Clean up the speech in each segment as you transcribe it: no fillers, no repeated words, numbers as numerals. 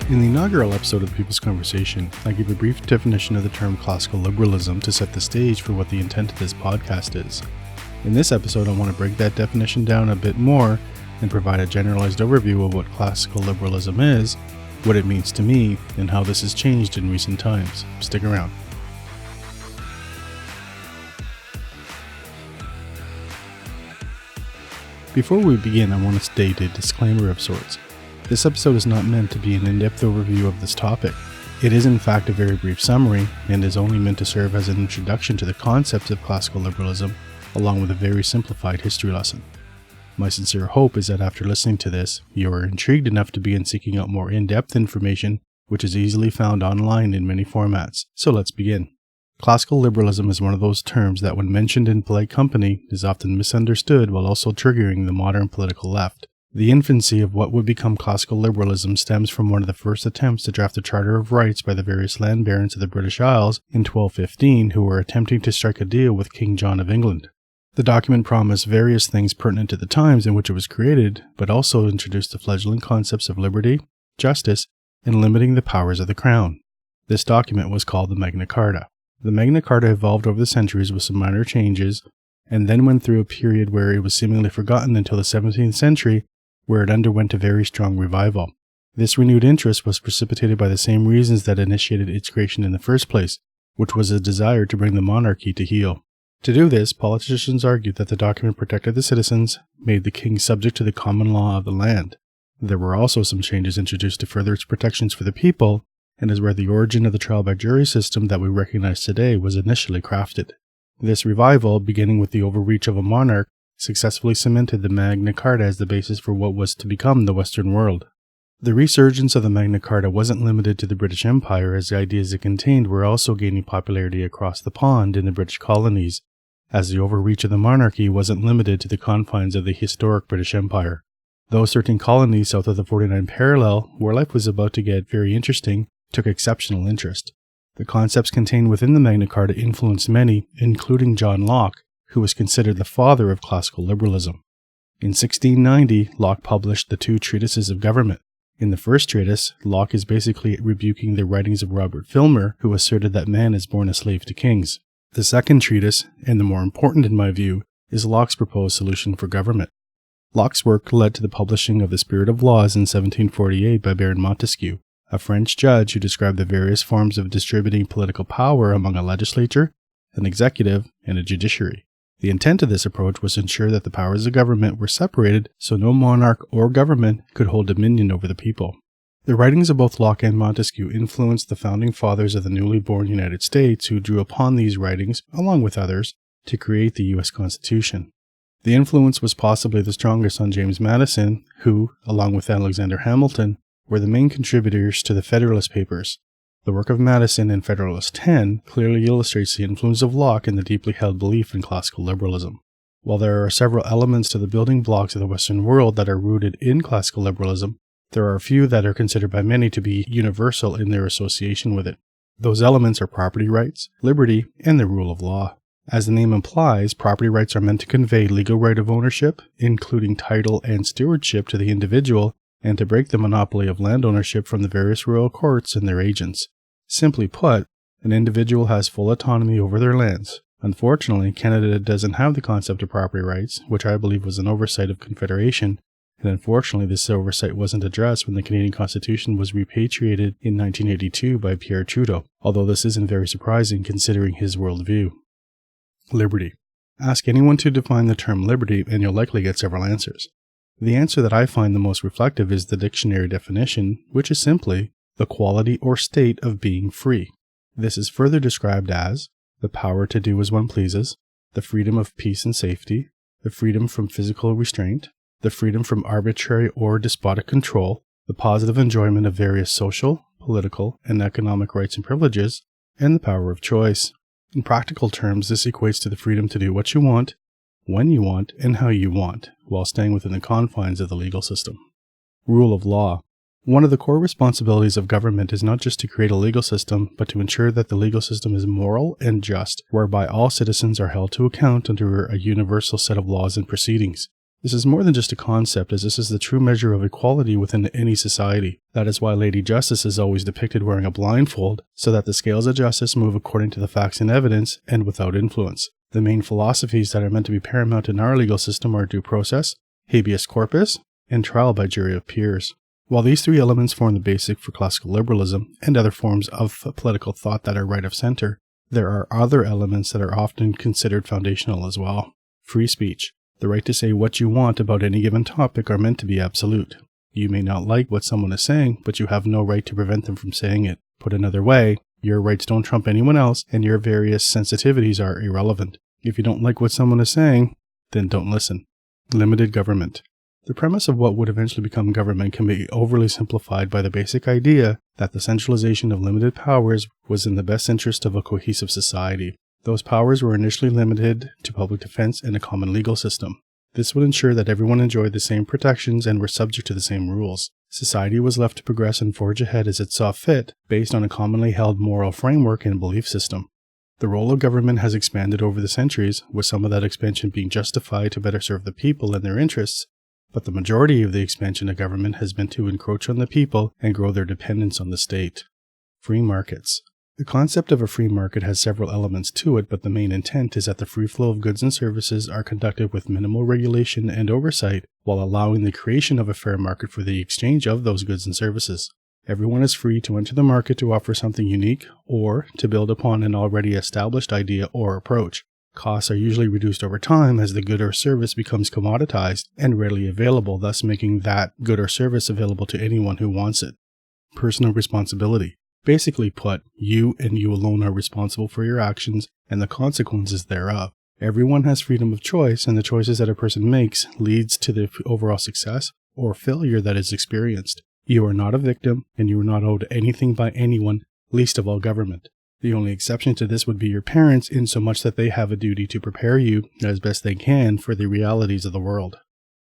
In the inaugural episode of the People's Conversation, I give a brief definition of the term classical liberalism to set the stage for what the intent of this podcast is. In this episode, I want to break that definition down a bit more and provide a generalized overview of what classical liberalism is, what it means to me, and how this has changed in recent times. Stick around. Before we begin, I want to state a disclaimer of sorts. This episode is not meant to be an in-depth overview of this topic. It is in fact a very brief summary and is only meant to serve as an introduction to the concepts of classical liberalism, along with a very simplified history lesson. My sincere hope is that after listening to this, you are intrigued enough to begin seeking out more in-depth information, which is easily found online in many formats. So let's begin. Classical liberalism is one of those terms that when mentioned in polite company is often misunderstood while also triggering the modern political left. The infancy of what would become classical liberalism stems from one of the first attempts to draft a Charter of Rights by the various land barons of the British Isles in 1215 who were attempting to strike a deal with King John of England. The document promised various things pertinent to the times in which it was created, but also introduced the fledgling concepts of liberty, justice, and limiting the powers of the Crown. This document was called the Magna Carta. The Magna Carta evolved over the centuries with some minor changes, and then went through a period where it was seemingly forgotten until the 17th century, where it underwent a very strong revival. This renewed interest was precipitated by the same reasons that initiated its creation in the first place, which was a desire to bring the monarchy to heel. To do this, politicians argued that the document protected the citizens, made the king subject to the common law of the land. There were also some changes introduced to further its protections for the people, and is where the origin of the trial by jury system that we recognize today was initially crafted. This revival, beginning with the overreach of a monarch, successfully cemented the Magna Carta as the basis for what was to become the Western world. The resurgence of the Magna Carta wasn't limited to the British Empire, as the ideas it contained were also gaining popularity across the pond in the British colonies, as the overreach of the monarchy wasn't limited to the confines of the historic British Empire. Those 13 colonies south of the 49 parallel, where life was about to get very interesting, took exceptional interest. The concepts contained within the Magna Carta influenced many, including John Locke, who was considered the father of classical liberalism. In 1690, Locke published the two treatises of government. In the first treatise, Locke is basically rebuking the writings of Robert Filmer, who asserted that man is born a slave to kings. The second treatise, and the more important in my view, is Locke's proposed solution for government. Locke's work led to the publishing of The Spirit of Laws in 1748 by Baron Montesquieu, a French judge who described the various forms of distributing political power among a legislature, an executive, and a judiciary. The intent of this approach was to ensure that the powers of government were separated so no monarch or government could hold dominion over the people. The writings of both Locke and Montesquieu influenced the founding fathers of the newly born United States, who drew upon these writings, along with others, to create the U.S. Constitution. The influence was possibly the strongest on James Madison, who, along with Alexander Hamilton, were the main contributors to the Federalist Papers. The work of Madison in Federalist 10 clearly illustrates the influence of Locke and the deeply held belief in classical liberalism. While there are several elements to the building blocks of the Western world that are rooted in classical liberalism, there are a few that are considered by many to be universal in their association with it. Those elements are property rights, liberty, and the rule of law. As the name implies, property rights are meant to convey legal right of ownership, including title and stewardship to the individual, and to break the monopoly of land ownership from the various royal courts and their agents. Simply put, an individual has full autonomy over their lands. Unfortunately, Canada doesn't have the concept of property rights, which I believe was an oversight of Confederation, and unfortunately this oversight wasn't addressed when the Canadian Constitution was repatriated in 1982 by Pierre Trudeau, although this isn't very surprising considering his worldview. Liberty. Ask anyone to define the term liberty and you'll likely get several answers. The answer that I find the most reflective is the dictionary definition, which is simply the quality or state of being free. This is further described as the power to do as one pleases, the freedom of peace and safety, the freedom from physical restraint, the freedom from arbitrary or despotic control, the positive enjoyment of various social, political, and economic rights and privileges, and the power of choice. In practical terms, this equates to the freedom to do what you want, when you want, and how you want, while staying within the confines of the legal system. Rule of law. One of the core responsibilities of government is not just to create a legal system, but to ensure that the legal system is moral and just, whereby all citizens are held to account under a universal set of laws and proceedings. This is more than just a concept, as this is the true measure of equality within any society. That is why Lady Justice is always depicted wearing a blindfold, so that the scales of justice move according to the facts and evidence, and without influence. The main philosophies that are meant to be paramount in our legal system are due process, habeas corpus, and trial by jury of peers. While these three elements form the basic for classical liberalism and other forms of political thought that are right of center, there are other elements that are often considered foundational as well. Free speech. The right to say what you want about any given topic are meant to be absolute. You may not like what someone is saying, but you have no right to prevent them from saying it. Put another way, your rights don't trump anyone else, and your various sensitivities are irrelevant. If you don't like what someone is saying, then don't listen. Limited government. The premise of what would eventually become government can be overly simplified by the basic idea that the centralization of limited powers was in the best interest of a cohesive society. Those powers were initially limited to public defense and a common legal system. This would ensure that everyone enjoyed the same protections and were subject to the same rules. Society was left to progress and forge ahead as it saw fit, based on a commonly held moral framework and belief system. The role of government has expanded over the centuries, with some of that expansion being justified to better serve the people and their interests, but the majority of the expansion of government has been to encroach on the people and grow their dependence on the state. Free markets. The concept of a free market has several elements to it, but the main intent is that the free flow of goods and services are conducted with minimal regulation and oversight, while allowing the creation of a fair market for the exchange of those goods and services. Everyone is free to enter the market to offer something unique, or to build upon an already established idea or approach. Costs are usually reduced over time as the good or service becomes commoditized and readily available, thus making that good or service available to anyone who wants it. Personal responsibility. Basically put, you and you alone are responsible for your actions and the consequences thereof. Everyone has freedom of choice, and the choices that a person makes leads to the overall success or failure that is experienced. You are not a victim, and you are not owed anything by anyone, least of all government. The only exception to this would be your parents, in so much that they have a duty to prepare you, as best they can, for the realities of the world.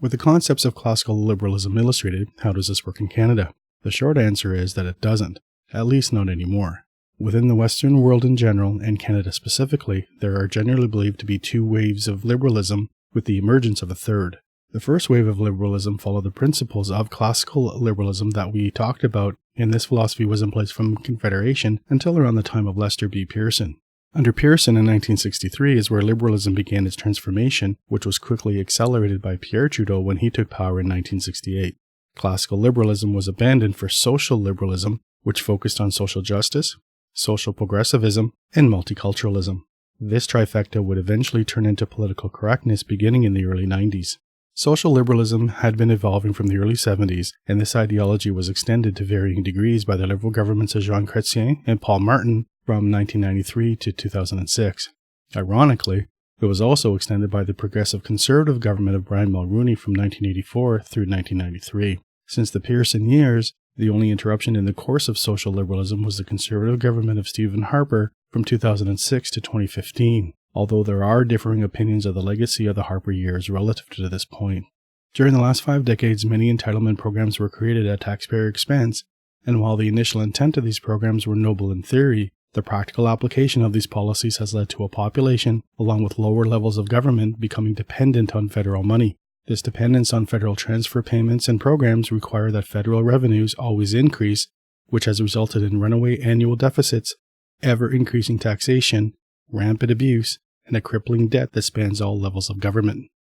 With the concepts of classical liberalism illustrated, how does this work in Canada? The short answer is that it doesn't. At least not anymore. Within the Western world in general, and Canada specifically, there are generally believed to be two waves of liberalism, with the emergence of a third. The first wave of liberalism followed the principles of classical liberalism that we talked about, and this philosophy was in place from Confederation until around the time of Lester B. Pearson. Under Pearson in 1963 is where liberalism began its transformation, which was quickly accelerated by Pierre Trudeau when he took power in 1968. Classical liberalism was abandoned for social liberalism, which focused on social justice, social progressivism, and multiculturalism. This trifecta would eventually turn into political correctness beginning in the early 90s. Social liberalism had been evolving from the early 70s, and this ideology was extended to varying degrees by the liberal governments of Jean Chrétien and Paul Martin from 1993 to 2006. Ironically, it was also extended by the progressive conservative government of Brian Mulroney from 1984 through 1993. Since the Pearson years, the only interruption in the course of social liberalism was the conservative government of Stephen Harper from 2006 to 2015, although there are differing opinions of the legacy of the Harper years relative to this point. During the last 5 decades, many entitlement programs were created at taxpayer expense, and while the initial intent of these programs were noble in theory, the practical application of these policies has led to a population, along with lower levels of government, becoming dependent on federal money. This dependence on federal transfer payments and programs require that federal revenues always increase, which has resulted in runaway annual deficits, ever-increasing taxation, rampant abuse, and a crippling debt that spans all levels of government.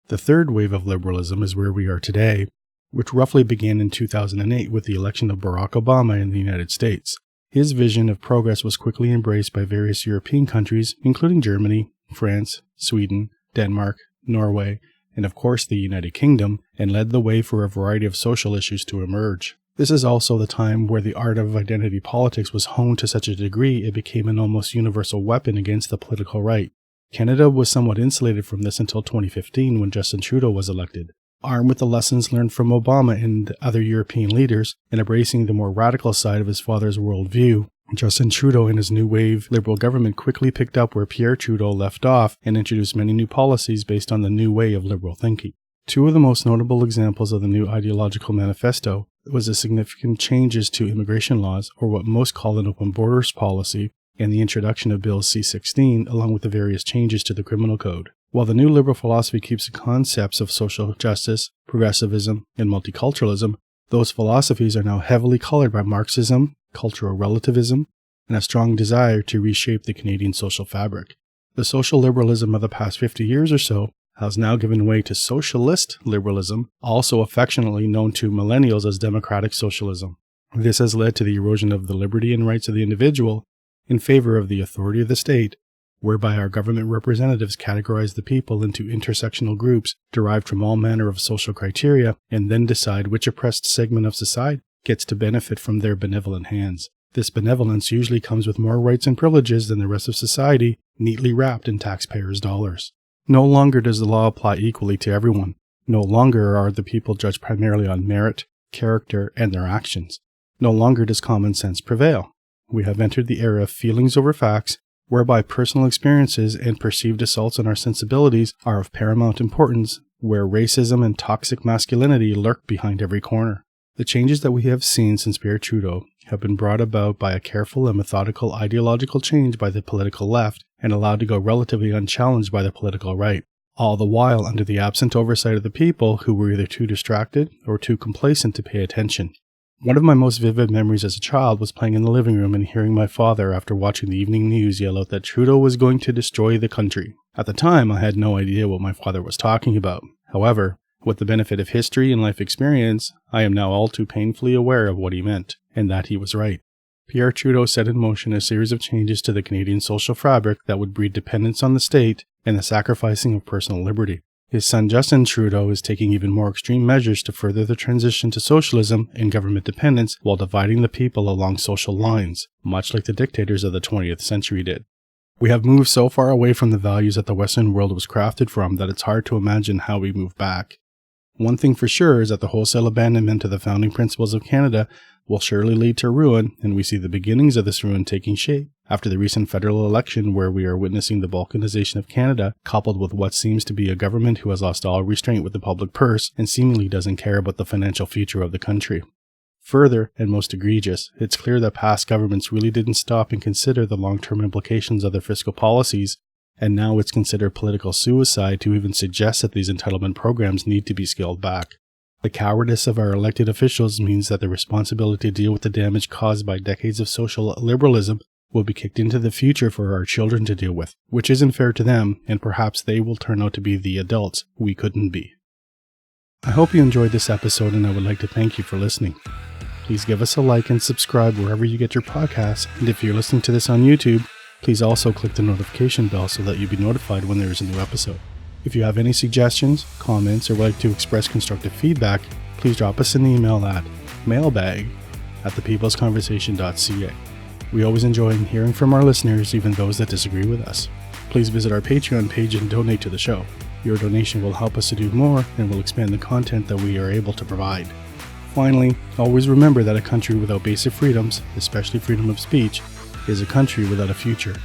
The third wave of liberalism is where we are today, which roughly began in 2008 with the election of Barack Obama in the United States. His vision of progress was quickly embraced by various European countries, including Germany, France, Sweden, Denmark, Norway, and of course the United Kingdom, and led the way for a variety of social issues to emerge. This is also the time where the art of identity politics was honed to such a degree it became an almost universal weapon against the political right. Canada was somewhat insulated from this until 2015 when Justin Trudeau was elected. Armed with the lessons learned from Obama and other European leaders, and embracing the more radical side of his father's worldview, Justin Trudeau and his new wave liberal government quickly picked up where Pierre Trudeau left off and introduced many new policies based on the new way of liberal thinking. Two of the most notable examples of the new ideological manifesto was the significant changes to immigration laws, or what most call an open borders policy, and the introduction of Bill C-16, along with the various changes to the criminal code. While the new liberal philosophy keeps the concepts of social justice, progressivism, and multiculturalism, those philosophies are now heavily colored by Marxism, cultural relativism, and a strong desire to reshape the Canadian social fabric. The social liberalism of the past 50 years or so has now given way to socialist liberalism, also affectionately known to millennials as democratic socialism. This has led to the erosion of the liberty and rights of the individual in favor of the authority of the state, whereby our government representatives categorize the people into intersectional groups derived from all manner of social criteria and then decide which oppressed segment of society gets to benefit from their benevolent hands. This benevolence usually comes with more rights and privileges than the rest of society, neatly wrapped in taxpayers' dollars. No longer does the law apply equally to everyone. No longer are the people judged primarily on merit, character, and their actions. No longer does common sense prevail. We have entered the era of feelings over facts, whereby personal experiences and perceived assaults on our sensibilities are of paramount importance, where racism and toxic masculinity lurk behind every corner. The changes that we have seen since Pierre Trudeau have been brought about by a careful and methodical ideological change by the political left and allowed to go relatively unchallenged by the political right, all the while under the absent oversight of the people who were either too distracted or too complacent to pay attention. One of my most vivid memories as a child was playing in the living room and hearing my father, after watching the evening news, yell out that Trudeau was going to destroy the country. At the time, I had no idea what my father was talking about. However, with the benefit of history and life experience, I am now all too painfully aware of what he meant, and that he was right. Pierre Trudeau set in motion a series of changes to the Canadian social fabric that would breed dependence on the state and the sacrificing of personal liberty. His son Justin Trudeau is taking even more extreme measures to further the transition to socialism and government dependence while dividing the people along social lines, much like the dictators of the 20th century did. We have moved so far away from the values that the Western world was crafted from that it's hard to imagine how we move back. One thing for sure is that the wholesale abandonment of the founding principles of Canada will surely lead to ruin, and we see the beginnings of this ruin taking shape after the recent federal election, where we are witnessing the balkanization of Canada, coupled with what seems to be a government who has lost all restraint with the public purse and seemingly doesn't care about the financial future of the country. Further, and most egregious, it's clear that past governments really didn't stop and consider the long-term implications of their fiscal policies, and now it's considered political suicide to even suggest that these entitlement programs need to be scaled back. The cowardice of our elected officials means that the responsibility to deal with the damage caused by decades of social liberalism will be kicked into the future for our children to deal with, which isn't fair to them, and perhaps they will turn out to be the adults we couldn't be. I hope you enjoyed this episode, and I would like to thank you for listening. Please give us a like and subscribe wherever you get your podcasts, and if you're listening to this on YouTube, please also click the notification bell so that you'll be notified when there is a new episode. If you have any suggestions, comments, or would like to express constructive feedback, please drop us an email at mailbag@thepeoplesconversation.ca. We always enjoy hearing from our listeners, even those that disagree with us. Please visit our Patreon page and donate to the show. Your donation will help us to do more and will expand the content that we are able to provide. Finally, always remember that a country without basic freedoms, especially freedom of speech, is a country without a future.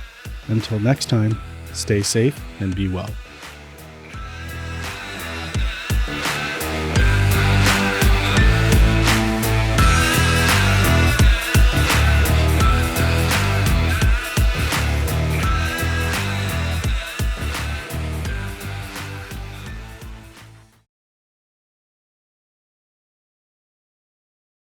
Until next time, stay safe and be well.